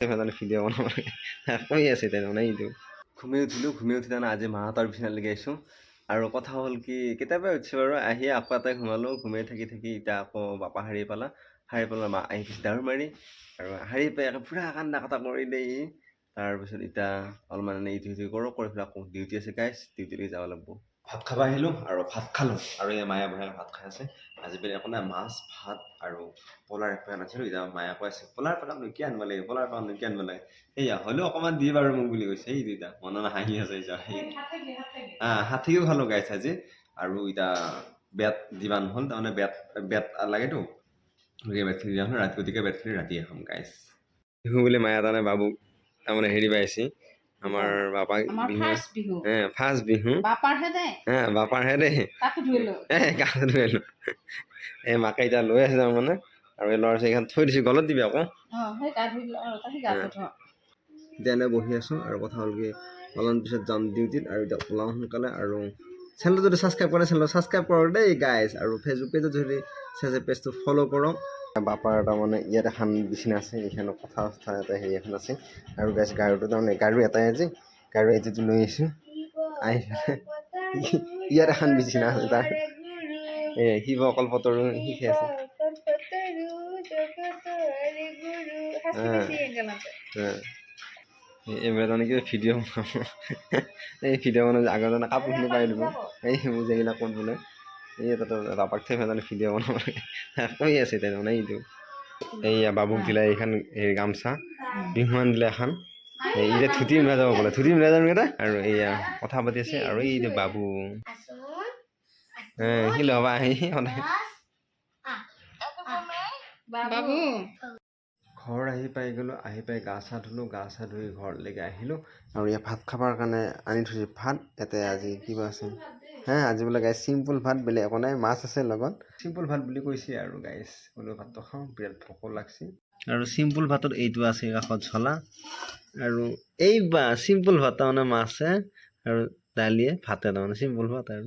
ফেনালে video' বনাব কৈ আছে তাৰমানে এইটো ঘুমি উঠিলোঁ ঘুমি উঠি তাৰমানে আজি মাহঁতৰ বিচনালৈকে আহিছোঁ আৰু কথা হ'ল কি কেতিয়াবা উঠিছোঁ বাৰু আহি আকৌ এটাই ঘুমালোঁ ঘুমাই থাকি এতিয়া আকৌ বাপা শাৰী পালা মা আহি পিছে দাউৰ মাৰি আৰু শাৰী পাই আকৌ পুৰা কান্দা কটা কৰি দেই তাৰপিছত এতিয়া অলপমান এনেই ইটো সিটো কৰোঁ কৰি পেলাই আকৌ ডিউটি আছে গাইছ ডিউটিলৈ যাব লাগিব ভাত খাব আহিলোঁ আৰু ভাত খালোঁ আৰু এই মায়ে বঢ়িয়াকৈ ভাত খাই আছে আজি বেলেগ একো নাই মাছ ভাত আৰু পলাৰ এক পেকেট আনিছিলোঁ এতিয়া মায়ে কৈ আছে পলাৰ পেকেট নুকি আনিব লাগে পলাৰ পেকেট নুকি আনিব লাগে সেয়া হ'লেও অকণমান দি বাৰু মোক বুলি কৈছে এই দুইটা মনত হাঁহি আছে হাতীও খালোঁ গাইছ আজি আৰু এতিয়া বেট দিবা নহ'ল তাৰমানে বেট লাগেতো বেটখিনি দিয়া হ'ল ৰাতি গতিকে বেটখিনি ৰাতিয়ে খাম গাইছ বিহু বুলি মায়ে তাৰমানে বাবুক তাৰমানে হেৰি পাইছে আমাৰ বাপাক বিহু ফাৰ্ষ্ট বিহু বাপাৰহে দেই গাটো ধুই আহিলোঁ এই মাকে এতিয়া লৈ আছে তাৰমানে আৰু এই ল'ৰা ছোৱালীখন থৈ দিছোঁ গলত দিবি আকৌ এতিয়া এনেই বহি আছোঁ আৰু কথা হ'ল কি অলপমান পিছত যাম ডিউটিত আৰু এতিয়া ওলাওঁ সোনকালে আৰু চেনেলটো যদি ছাবস্ক্ৰাইব কৰে চেনেলটো ছাবস্ক্ৰাইব কৰক দেই গাইজ আৰু ফেচবুক পেজত যদি চাইছে পেজটো ফ'ল' কৰক বাপাৰ তাৰমানে ইয়াত এখন বিচনা আছে এইখনত কথা এটা হেৰি এখন আছে আৰু গাইজ গাৰুটো তাৰমানে গাৰু এটাই আজি গাৰু এটিটো লৈ আহিছোঁ আহি ইয়াত এখন বিচনা আছে তাৰ শিৱ কল্পতৰু শিকি আছে এইবাৰ তাৰমানে কিবা ভিডিঅ' বনাব এই ভিডিঅ' বনাব আগৰ জানে কাপোৰখিনি পাই দিব এই সেইবোৰ যেগিলা ক'ত বোলে এই তাতে বাপাক থৈ পেলাই ভিডিঅ' বনাব কৈ আছে তাৰমানে এইটো এইয়া বাবুক দিলে এইখন হেৰি গামচা বিহুৱান দিলে এখন এতিয়া ধুতি মিলাই যাব বোলে ধুতি মিলাই যাম কেইটা আৰু এয়া কথা পাতি আছে আৰু এইটো বাবু সি ল'বা আহি সদায় ঘৰ আহি পাই গ'লোঁ আহি পাই গা চা ধুলোঁ গা চা ধুই ঘৰলৈকে আহিলোঁ আৰু ইয়াত ভাত খাবৰ কাৰণে আনি থৈছোঁ ভাত ইয়াতে আজি কিবা আছে আজি বোলে গাইছ চিম্পুল ভাত বেলেগ একো নাই মাছ আছে লগত চিম্পুল ভাত বুলি কৈছে আৰু গাইছ বোলো ভাতটো খাওঁ বিৰাট ভোকো লাগছে আৰু চিম্পুল ভাতত এইটো আছে কাষত জ্বলা আৰু চিম্পুল ভাত তাৰমানে মাছে আৰু দালিয়ে ভাতে তাৰমানে চিম্পুল ভাত আৰু